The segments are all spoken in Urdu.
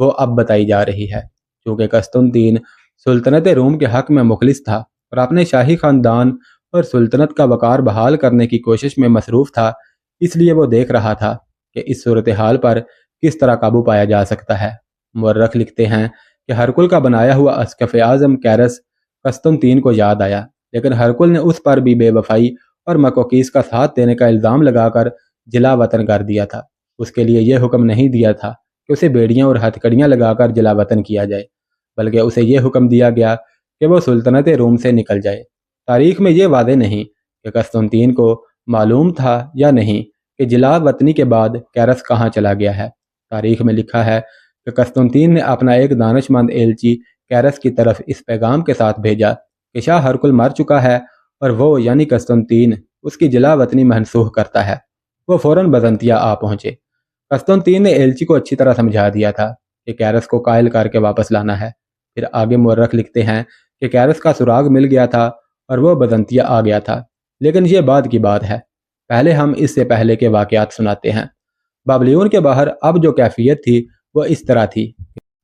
وہ اب بتائی جا رہی ہے۔ چونکہ قسطنطین سلطنت روم کے حق میں مخلص تھا اور اپنے شاہی خاندان اور سلطنت کا وقار بحال کرنے کی کوشش میں مصروف تھا، اس لیے وہ دیکھ رہا تھا کہ اس صورتحال پر کس طرح قابو پایا جا سکتا ہے۔ مورخ لکھتے ہیں کہ ہرکل کا بنایا ہوا اسقف اعظم کیرس قسطنطین کو یاد آیا، لیکن ہرکل نے اس پر بھی بے وفائی اور مکوکیس کا ساتھ دینے کا الزام لگا کر جلا وطن کر دیا تھا۔ اس کے لیے یہ حکم نہیں دیا تھا کہ اسے بیڑیاں اور ہتھکڑیاں لگا کر جلا وطن کیا جائے، بلکہ اسے یہ حکم دیا گیا کہ وہ سلطنت روم سے نکل جائے۔ تاریخ میں یہ واضح نہیں کہ قسطنطین کو معلوم تھا یا نہیں کہ جلا وطنی کے بعد کیرس کہاں چلا گیا ہے۔ تاریخ میں لکھا ہے کہ قسطنطین نے اپنا ایک دانش مند ایلچی کیرس کی طرف اس پیغام کے ساتھ بھیجا کہ شاہ ہرکل مر چکا ہے اور وہ یعنی قسطنطین اس کی جلا وطنی منسوخ کرتا ہے۔ وہ فوراً بزنطیہ آ پہنچے۔ قسطنطین نے ایلچی کو اچھی طرح سمجھا دیا تھا کہ کیرس کو قائل کر کے واپس لانا ہے۔ پھر آگے مورخ لکھتے ہیں کہ کیرس کا سراغ مل گیا تھا اور وہ بزنطیہ آ گیا تھا، لیکن یہ بعد کی بات ہے۔ پہلے ہم اس سے پہلے کے واقعات سناتے ہیں۔ بابلیون کے باہر اب جو کیفیت تھی وہ اس طرح تھی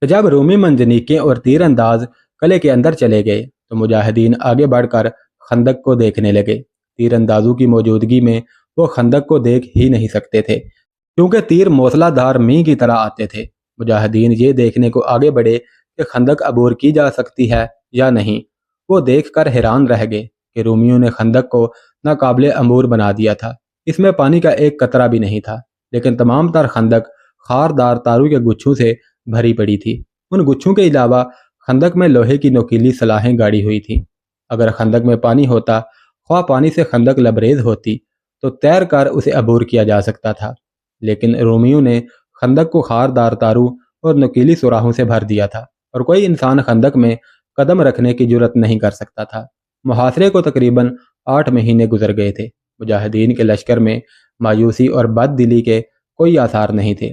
کہ جب رومی منجنیقیں اور تیر انداز قلعے کے اندر چلے گئے تو مجاہدین آگے بڑھ کر خندق کو دیکھنے لگے۔ تیر اندازوں کی موجودگی میں وہ خندق کو دیکھ ہی نہیں سکتے تھے، کیونکہ تیر موصلہ دار مینہ کی طرح آتے تھے۔ مجاہدین یہ دیکھنے کو آگے بڑھے کہ خندق عبور کی جا سکتی ہے یا نہیں۔ وہ دیکھ کر حیران رہ گئے کہ رومیوں نے خندق کو ناقابل عبور بنا دیا تھا۔ اس میں پانی کا ایک قطرہ بھی نہیں تھا، لیکن تمام تر خندق خاردار تاروں کے گچھوں سے بھری پڑی تھی۔ ان گچھوں کے علاوہ خندق میں لوہے کی نوکیلی سلاخیں گاڑی ہوئی تھیں۔ اگر خندق میں پانی ہوتا، خواہ پانی سے خندق لبریز ہوتی، تو تیر کر اسے عبور کیا جا سکتا تھا، لیکن رومیوں نے خندق کو خاردار تاروں اور نوکیلی سوراخوں سے بھر دیا تھا اور کوئی انسان خندق میں قدم رکھنے کی جرت نہیں کر سکتا تھا۔ محاصرے کو تقریباً 8 مہینے گزر گئے تھے۔ مجاہدین کے لشکر میں مایوسی اور بد دلی کے کوئی آثار نہیں تھے،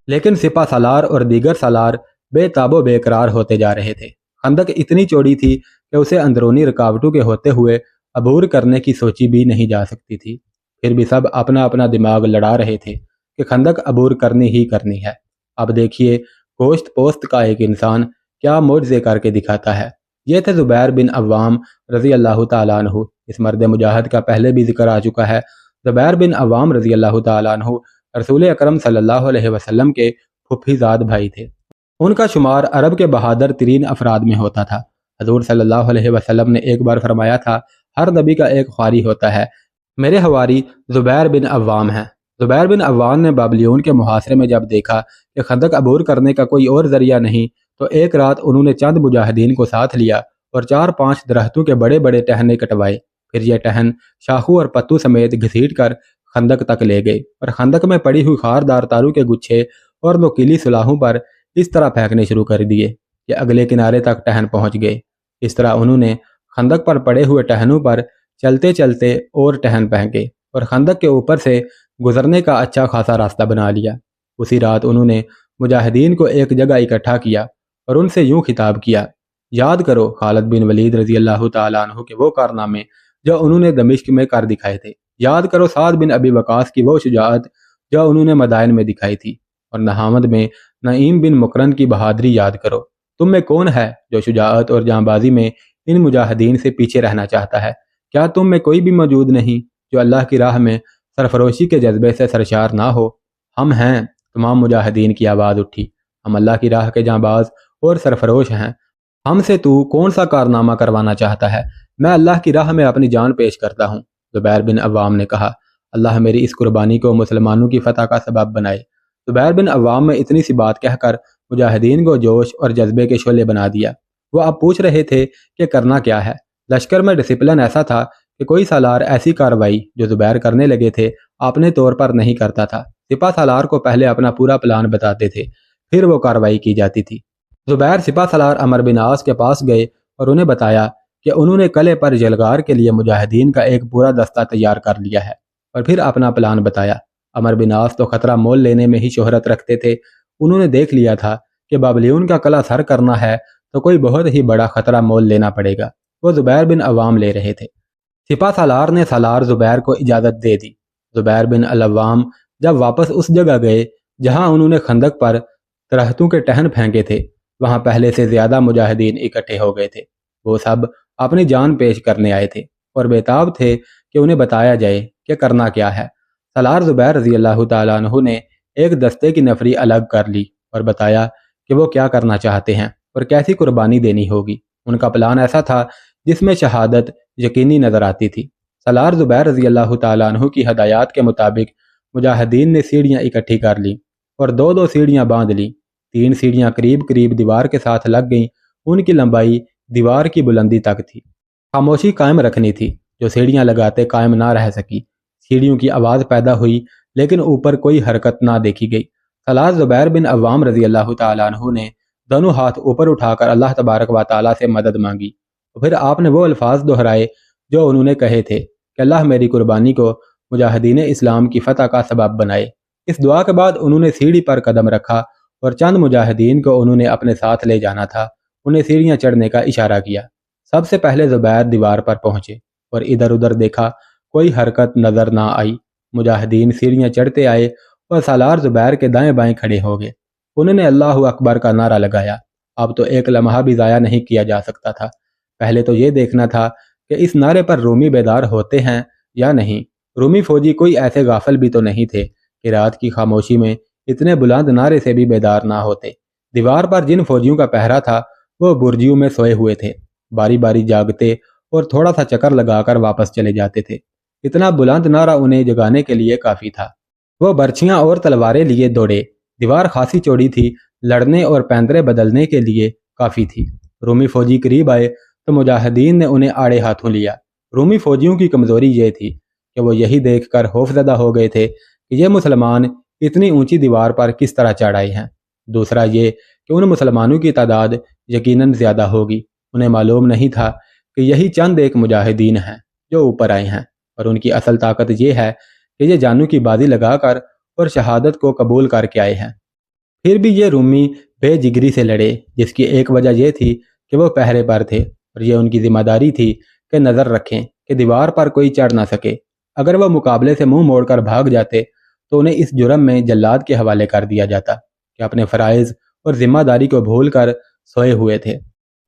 لیکن سپہ سالار اور دیگر سالار بے تاب و بے قرار ہوتے جا رہے تھے۔ خندق اتنی چوڑی تھی کہ اسے اندرونی رکاوٹوں کے ہوتے ہوئے عبور کرنے کی سوچی بھی نہیں جا سکتی تھی۔ پھر بھی سب اپنا اپنا دماغ لڑا رہے تھے کہ خندق عبور کرنی ہی کرنی ہے۔ اب دیکھیے گوشت پوست کا ایک انسان کیا معجزے کر کے دکھاتا ہے۔ یہ تھے زبیر بن عوام رضی اللہ تعالیٰ عنہ۔ اس مرد مجاہد کا پہلے بھی ذکر آ چکا ہے۔ زبیر بن عوام رضی اللہ تعالیٰ عنہ رسول اکرم صلی اللہ علیہ وسلم کے پھوپھی زاد بھائی تھے۔ ان کا شمار عرب کے بہادر ترین افراد میں ہوتا تھا۔ حضور صلی اللہ علیہ وسلم نے ایک بار فرمایا تھا، ہر نبی کا ایک خواری ہوتا ہے، میرے حواری زبیر بن عوام ہیں۔ زبیر بن عوام نے بابلیون کے محاصرے میں جب دیکھا کہ خندق عبور کرنے کا کوئی اور ذریعہ نہیں، تو ایک رات انہوں نے چند مجاہدین کو ساتھ لیا اور 4-5 درختوں کے بڑے بڑے ٹہنے کٹوائے۔ پھر یہ ٹہن شاخوں اور پتوں سمیت گھسیٹ کر خندق تک لے گئے اور خندق میں پڑی ہوئی خاردار تاروں کے گچھے اور نوکیلی سلاخوں پر اس طرح پھینکنے شروع کر دیے کہ اگلے کنارے تک ٹہن پہنچ گئے۔ اس طرح انہوں نے خندق پر پڑے ہوئے ٹہنوں پر چلتے چلتے اور ٹہن پھینکے اور خندق کے اوپر سے گزرنے کا اچھا خاصا راستہ بنا لیا۔ اسی رات انہوں نے مجاہدین کو ایک جگہ اکٹھا کیا اور ان سے یوں خطاب کیا، یاد کرو خالد بن ولید رضی اللہ تعالیٰ عنہ کے وہ کارنامے جو انہوں نے دمشق میں کر دکھائے تھے۔ یاد کرو سعد بن ابی وقاص کی وہ شجاعت جو انہوں نے مدائن میں دکھائی تھی، اور نہامد میں نعیم بن مقرن کی بہادری یاد کرو۔ تم میں کون ہے جو شجاعت اور جاں بازی میں ان مجاہدین سے پیچھے رہنا چاہتا ہے؟ کیا تم میں کوئی بھی موجود نہیں جو اللہ کی راہ میں سرفروشی کے جذبے سے سرشار نہ ہو؟ ہم ہیں، تمام مجاہدین کی آواز اٹھی، ہم اللہ کی راہ کے جاں باز اور سرفروش ہیں۔ ہم سے تو کون سا کارنامہ کروانا چاہتا ہے؟ میں اللہ کی راہ میں اپنی جان پیش کرتا ہوں۔ زبیر بن عوام نے کہا، اللہ میری اس قربانی کو مسلمانوں کی فتح کا سبب بنائے۔ زبیر بن عوام میں اتنی سی بات کہہ کر مجاہدین کو جوش اور جذبے کے شعلے بنا دیا۔ وہ اب پوچھ رہے تھے کہ کرنا کیا ہے۔ لشکر میں ڈسپلن ایسا تھا کہ کوئی سالار ایسی کارروائی جو زبیر کرنے لگے تھے اپنے طور پر نہیں کرتا تھا۔ سپہ سالار کو پہلے اپنا پورا پلان بتاتے تھے، پھر وہ کارروائی کی جاتی تھی۔ زبیر سپہ سالار عمر بن عاص کے پاس گئے اور انہیں بتایا کہ انہوں نے قلعے پر جلگار کے لیے مجاہدین کا ایک پورا دستہ تیار کر لیا ہے، اور پھر اپنا پلان بتایا۔ عمر بن عاص تو خطرہ مول لینے میں ہی شہرت رکھتے تھے۔ انہوں نے دیکھ لیا تھا کہ بابلیون کا قلعہ سر کرنا ہے تو کوئی بہت ہی بڑا خطرہ مول لینا پڑے گا۔ وہ زبیر بن عوام لے رہے تھے۔ سپہ سالار نے سالار زبیر کو اجازت دے دی۔ زبیر بن العوام جب واپس اس جگہ گئے جہاں انہوں نے خندق پر درختوں کے ٹہن پھینکے تھے، وہاں پہلے سے زیادہ مجاہدین اکٹھے ہو گئے تھے۔ وہ سب اپنی جان پیش کرنے آئے تھے اور بےتاب تھے کہ انہیں بتایا جائے کہ کرنا کیا ہے۔ سالار زبیر رضی اللہ تعالیٰ عنہ نے ایک دستے کی نفری الگ کر لی اور بتایا کہ وہ کیا کرنا چاہتے ہیں اور کیسی قربانی دینی ہوگی۔ ان کا پلان ایسا تھا جس میں شہادت یقینی نظر آتی تھی۔ سالار زبیر رضی اللہ تعالیٰ عنہ کی ہدایات کے مطابق مجاہدین نے سیڑھیاں اکٹھی کر لیں اور دو دو سیڑھیاں باندھ لیں۔ 3 سیڑھیاں قریب قریب دیوار کے ساتھ لگ گئیں، ان کی لمبائی دیوار کی بلندی تک تھی۔ خاموشی قائم رکھنی تھی، جو سیڑھیاں لگاتے قائم نہ رہ سکی۔ سیڑھیوں کی آواز پیدا ہوئی لیکن اوپر کوئی حرکت نہ دیکھی گئی۔ سالار زبیر بن عوام رضی اللہ تعالیٰ عنہ نے دونوں ہاتھ اوپر اٹھا کر اللہ تبارک و تعالیٰ سے مدد مانگی۔ پھر آپ نے وہ الفاظ دہرائے جو انہوں نے کہے تھے کہ اللہ میری قربانی کو مجاہدین اسلام کی فتح کا سبب بنائے۔ اس دعا کے بعد انہوں نے سیڑھی پر قدم رکھا اور چند مجاہدین کو انہوں نے اپنے ساتھ لے جانا تھا، انہیں سیڑھیاں چڑھنے کا اشارہ کیا۔ سب سے پہلے زبیر دیوار پر پہنچے اور ادھر ادھر دیکھا، کوئی حرکت نظر نہ آئی۔ مجاہدین سیڑھیاں چڑھتے آئے اور سالار زبیر کے دائیں بائیں کھڑے ہو گئے۔ انہوں نے اللہ اکبر کا نعرہ لگایا۔ اب تو ایک لمحہ بھی ضائع نہیں کیا جا سکتا تھا۔ پہلے تو یہ دیکھنا تھا کہ اس نعرے پر رومی بیدار ہوتے ہیں یا نہیں۔ رومی فوجی کوئی ایسے غافل بھی تو نہیں تھے کہ رات کی خاموشی میں اتنے بلند نعرے سے بھی بیدار نہ ہوتے۔ دیوار پر جن فوجیوں کا پہرا تھا وہ برجیوں میں سوئے ہوئے تھے، باری باری جاگتے اور تھوڑا سا چکر لگا کر واپس چلے جاتے تھے۔ اتنا بلند نعرہ انہیں جگانے کے لیے کافی تھا۔ وہ برچیاں اور تلواریں لیے دوڑے۔ دیوار خاصی چوڑی تھی، لڑنے اور پیندرے بدلنے کے لیے کافی تھی۔ رومی فوجی قریب آئے تو مجاہدین نے انہیں آڑے ہاتھوں لیا۔ رومی فوجیوں کی کمزوری یہ تھی کہ وہ یہی دیکھ کر خوفزدہ ہو گئے تھے کہ یہ مسلمان اتنی اونچی دیوار پر کس طرح چڑھ آئے ہیں۔ دوسرا یہ کہ ان مسلمانوں کی تعداد یقیناً زیادہ ہوگی۔ انہیں معلوم نہیں تھا کہ یہی چند ایک مجاہدین ہیں جو اوپر آئے ہیں، اور ان کی اصل طاقت یہ ہے کہ یہ جانوں کی بازی لگا کر اور شہادت کو قبول کر کے آئے ہیں۔ پھر بھی یہ رومی بے جگری سے لڑے، جس کی ایک وجہ یہ تھی کہ وہ پہرے پر تھے اور یہ ان کی ذمہ داری تھی کہ نظر رکھیں کہ دیوار پر کوئی چڑھ نہ سکے۔ اگر وہ مقابلے سے منہ موڑ کر بھاگ جاتے تو انہیں اس جرم میں جلاد کے حوالے کر دیا جاتا کہ اپنے فرائض اور ذمہ داری کو بھول کر سوئے ہوئے تھے۔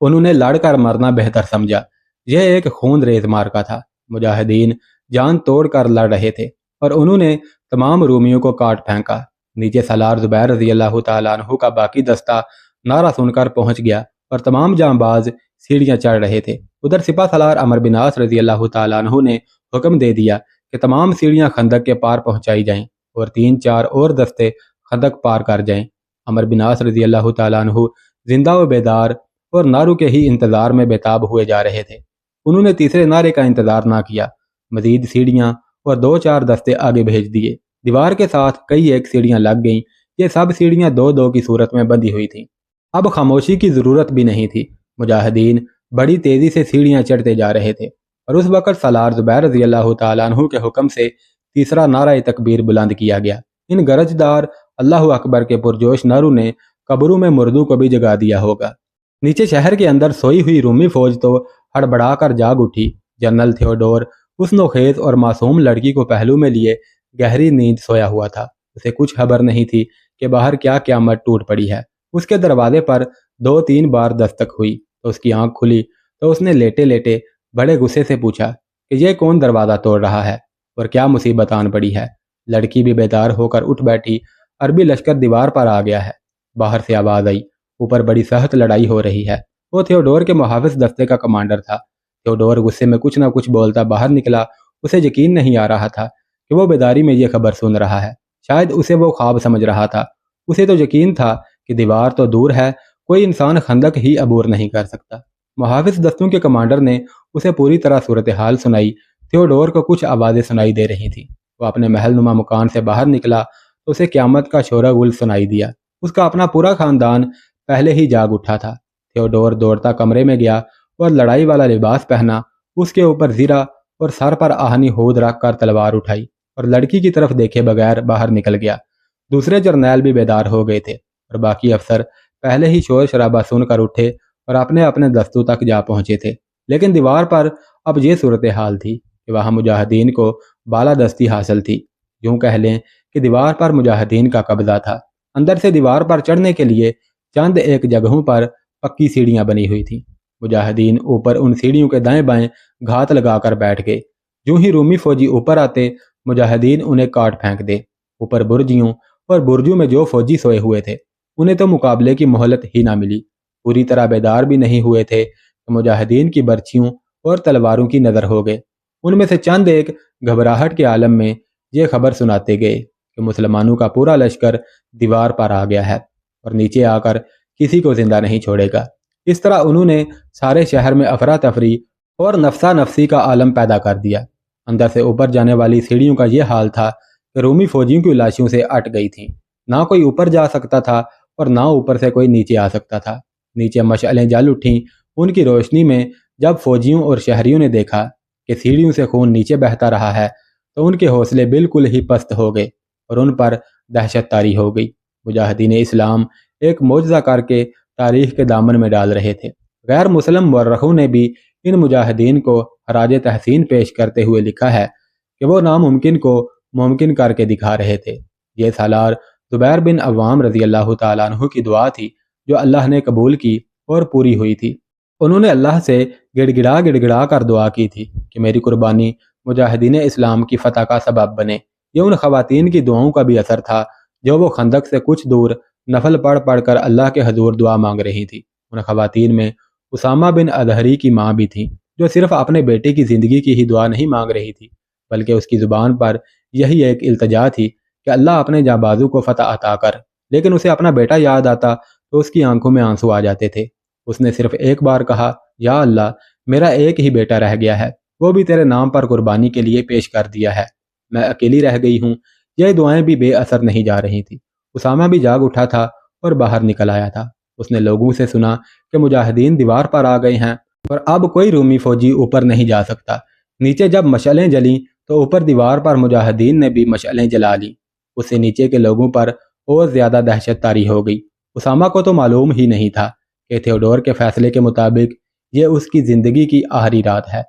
انہوں نے لڑ کر مرنا بہتر سمجھا۔ یہ ایک خون ریز مارکا تھا۔ مجاہدین جان توڑ کر لڑ رہے تھے اور انہوں نے تمام رومیوں کو کاٹ پھینکا۔ نیچے سالار زبیر رضی اللہ تعالیٰ عنہ کا باقی دستہ نعرہ سن کر پہنچ گیا اور تمام جانباز سیڑھیاں چڑھ رہے تھے۔ ادھر سپہ سالار عمرو بن عاص رضی اللہ تعالیٰ عنہ نے حکم دے دیا کہ تمام سیڑھیاں خندق کے پار پہنچائی جائیں اور 3-4 اور دستے خندق پار کر جائیں۔ عمرو بن عاص رضی اللہ تعالیٰ عنہ زندہ و بیدار اور نعروں کے ہی انتظار میں بےتاب ہوئے جا رہے تھے۔ انہوں نے تیسرے نعرے کا انتظار نہ کیا، مزید سیڑھیاں اور 2-4 دستے آگے بھیج دیے۔ دیوار کے ساتھ کئی ایک سیڑھیاں لگ گئیں۔ یہ سب سیڑھیاں 2-2 کی صورت میں بندھی ہوئی تھیں۔ اب خاموشی کی ضرورت بھی نہیں تھی۔ مجاہدین بڑی تیزی سے سیڑھیاں چڑھتے جا رہے تھے اور اس وقت سالار زبیر رضی اللہ تعالیٰ عنہ کے حکم سے تیسرا نعرہ تکبیر بلند کیا گیا۔ ان گرجدار اللہ اکبر کے پرجوش نعروں نے قبروں میں مردوں کو بھی جگا دیا ہوگا۔ نیچے شہر کے اندر سوئی ہوئی رومی فوج تو ہڑبڑا کر جاگ اٹھی۔ جنرل تھیوڈور اس نوخیز اور معصوم لڑکی کو پہلو میں لیے گہری نیند سویا ہوا تھا۔ اسے کچھ خبر نہیں تھی کہ باہر کیا قیامت ٹوٹ پڑی ہے۔ اس کے دروازے پر 2-3 بار دستک ہوئی تو اس کی آنکھ کھلی تو اس نے لیٹے لیٹے بڑے غصے سے پوچھا کہ یہ کون دروازہ توڑ رہا ہے اور کیا مصیبت آن پڑی ہے۔ لڑکی بھی بیدار ہو کر اٹھ بیٹھی۔ عربی لشکر دیوار پر آ گیا ہے۔ باہر سے آواز آئی، اوپر بڑی سخت لڑائی ہو رہی ہے۔ وہ تھیوڈور کے محافظ دستے کا کمانڈر تھا۔ تھیوڈور غصے میں کچھ نہ کچھ بولتا باہر نکلا۔ اسے یقین نہیں آ رہا تھا کہ وہ بیداری میں یہ خبر سن رہا ہے۔ شاید اسے وہ خواب سمجھ رہا تھا۔ اسے تو یقین تھا کہ دیوار تو دور ہے، کوئی انسان خندق ہی عبور نہیں کر سکتا۔ محافظ دستوں کے کمانڈر نے اسے پوری طرح صورتحال سنائی۔ تھیوڈور کو کچھ آوازیں سنائی دے رہی تھیں۔ وہ اپنے محل نما مکان سے باہر نکلا تو اسے قیامت کا شورہ غل سنائی دیا۔ اس کا اپنا پورا خاندان پہلے ہی جاگ اٹھا تھا۔ تھیوڈور دوڑتا کمرے میں گیا اور لڑائی والا لباس پہنا، اس کے اوپر زرہ اور سر پر آہنی ہود رکھ کر تلوار اٹھائی اور لڑکی کی طرف دیکھے بغیر باہر نکل گیا۔ دوسرے جرنیل بھی بیدار ہو گئے تھے اور باقی افسر پہلے ہی شور شرابہ سن کر اٹھے اور اپنے اپنے دستوں تک جا پہنچے تھے۔ لیکن دیوار پر اب یہ صورتحال تھی کہ وہاں مجاہدین کو بالادستی حاصل تھی۔ یوں کہہ لیں کہ دیوار پر مجاہدین کا قبضہ تھا۔ اندر سے دیوار پر چڑھنے کے لیے چند ایک جگہوں پر پکی سیڑھیاں بنی ہوئی تھیں۔ مجاہدین اوپر ان سیڑھیوں کے دائیں بائیں گھات لگا کر بیٹھ گئے۔ جو ہی رومی فوجی اوپر آتے مجاہدین انہیں کاٹ پھینک دے۔ اوپر برجیوں اور برجوں میں جو فوجی سوئے ہوئے تھے انہیں تو مقابلے کی مہلت ہی نہ ملی۔ پوری طرح بیدار بھی نہیں ہوئے تھے کہ مجاہدین کی برچھیوں اور تلواروں کی نظر ہو گئے۔ ان میں سے چند ایک گھبراہٹ کے عالم میں یہ خبر سناتے گئے کہ مسلمانوں کا پورا لشکر دیوار پر آ گیا ہے اور نیچے آ کر کسی کو زندہ نہیں چھوڑے گا۔ اس طرح انہوں نے سارے شہر میں افراتفری اور نفسا نفسی کا عالم پیدا کر دیا۔ اندر سے اوپر جانے والی سیڑھیوں کا یہ حال تھا کہ رومی فوجیوں کی لاشوں سے اٹ گئی تھیں۔ نہ کوئی اوپر جا سکتا تھا اور نہ اوپر سے کوئی نیچے آ سکتا تھا۔ نیچے مشعلیں جل اٹھیں۔ ان کی روشنی میں جب فوجیوں اور شہریوں نے دیکھا کہ سیڑھیوں سے خون نیچے بہتا رہا ہے تو ان کے حوصلے بالکل ہی پست ہو گئے اور ان پر دہشت طاری ہو گئی۔ مجاہدین اسلام ایک معجزہ کر کے تاریخ کے دامن میں ڈال رہے تھے۔ غیر مسلم مورخوں نے بھی ان مجاہدین کو خراج تحسین پیش کرتے ہوئے لکھا ہے کہ وہ ناممکن کو ممکن کر کے دکھا رہے تھے۔ یہ سالار زبیر بن عوام رضی اللہ تعالیٰ عنہ کی دعا تھی جو اللہ نے قبول کی اور پوری ہوئی تھی۔ انہوں نے اللہ سے گڑ گڑا کر دعا کی تھی کہ میری قربانی مجاہدین اسلام کی فتح کا سبب بنے۔ یہ ان خواتین کی دعاؤں کا بھی اثر تھا جو وہ خندق سے کچھ دور نفل پڑھ کر اللہ کے حضور دعا مانگ رہی تھی۔ ان خواتین میں اسامہ بن اظہری کی ماں بھی تھیں جو صرف اپنے بیٹے کی زندگی کی ہی دعا نہیں مانگ رہی تھی بلکہ اس کی زبان پر یہی ایک التجا تھی کہ اللہ اپنے جانبازو کو فتح عطا کر۔ لیکن اسے اپنا بیٹا یاد آتا تو اس کی آنکھوں میں آنسو آ جاتے تھے۔ اس نے صرف ایک بار کہا، یا اللہ میرا ایک ہی بیٹا رہ گیا ہے، وہ بھی تیرے نام پر قربانی کے لیے پیش کر دیا ہے، میں اکیلی رہ گئی ہوں۔ یہ دعائیں بھی بے اثر نہیں جا رہی تھی۔ اسامہ بھی جاگ اٹھا تھا اور باہر نکل آیا تھا۔ اس نے لوگوں سے سنا کہ مجاہدین دیوار پر آ گئے ہیں اور اب کوئی رومی فوجی اوپر نہیں جا سکتا۔ نیچے جب مشعلیں جلیں تو اوپر دیوار پر مجاہدین نے بھی مشعلیں جلا لیں۔ اس سے نیچے کے لوگوں پر اور زیادہ دہشت طاری ہو گئی۔ اسامہ کو تو معلوم ہی نہیں تھا کہ تھیوڈور کے فیصلے کے مطابق یہ اس کی زندگی کی آخری رات ہے،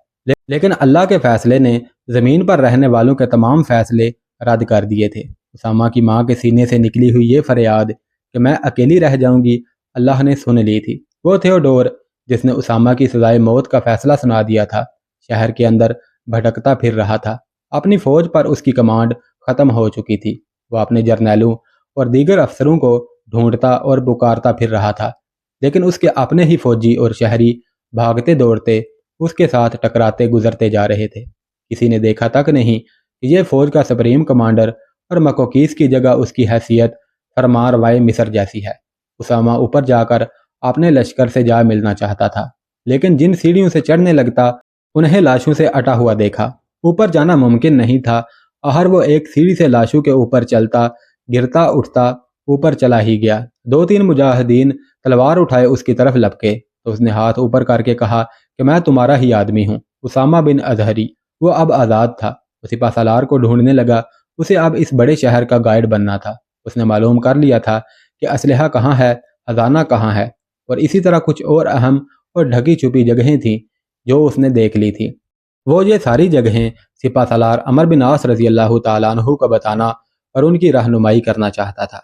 لیکن اللہ کے فیصلے نے زمین پر رہنے والوں کے تمام فیصلے رد کر دیے تھے۔ اسامہ کی ماں کے سینے سے نکلی ہوئی یہ فریاد کہ میں اکیلی رہ جاؤں گی اللہ نے سن لی تھی۔ وہ تھیوڈور جس نے اسامہ کی سزائے موت کا فیصلہ سنا دیا تھا شہر کے اندر بھٹکتا پھر رہا تھا۔ اپنی فوج پر اس کی کمانڈ ختم ہو چکی تھی۔ وہ اپنے جرنیلوں اور دیگر افسروں کو ڈھونڈتا اور پکارتا پھر رہا تھا، لیکن اس کے اپنے ہی فوجی اور شہری بھاگتے دوڑتے اس کے ساتھ ٹکراتے گزرتے جا رہے تھے۔ کسی نے دیکھا تک نہیں کہ یہ فوج کا سپریم کمانڈر اور مکوکیس کی جگہ اس کی حیثیت فرمان روائے مصر جیسی ہے۔ اسامہ اوپر جا کر اپنے لشکر سے جا ملنا چاہتا تھا، لیکن جن سیڑھیوں سے چڑھنے لگتا انہیں لاشوں سے اٹا ہوا دیکھا۔ اوپر جانا ممکن نہیں تھا۔ آخر وہ ایک سیڑھی سے لاشوں کے اوپر چلتا گرتا اٹھتا اوپر چلا ہی گیا۔ دو تین مجاہدین تلوار اٹھائے اس کی طرف لپکے تو اس نے ہاتھ اوپر کر کے کہا کہ میں تمہارا ہی آدمی ہوں، اسامہ بن اظہری۔ وہ اب آزاد تھا۔ وہ سپہ سالار کو ڈھونڈنے لگا۔ اسے اب اس بڑے شہر کا گائیڈ بننا تھا۔ اس نے معلوم کر لیا تھا کہ اسلحہ کہاں ہے، خزانہ کہاں ہے، اور اسی طرح کچھ اور اہم اور ڈھکی چھپی جگہیں تھیں جو اس نے دیکھ لی تھی۔ وہ یہ ساری جگہیں سپہ سالار عمرو بن عاص رضی اللہ تعالیٰ عنہ کو بتانا اور ان کی رہنمائی کرنا چاہتا تھا۔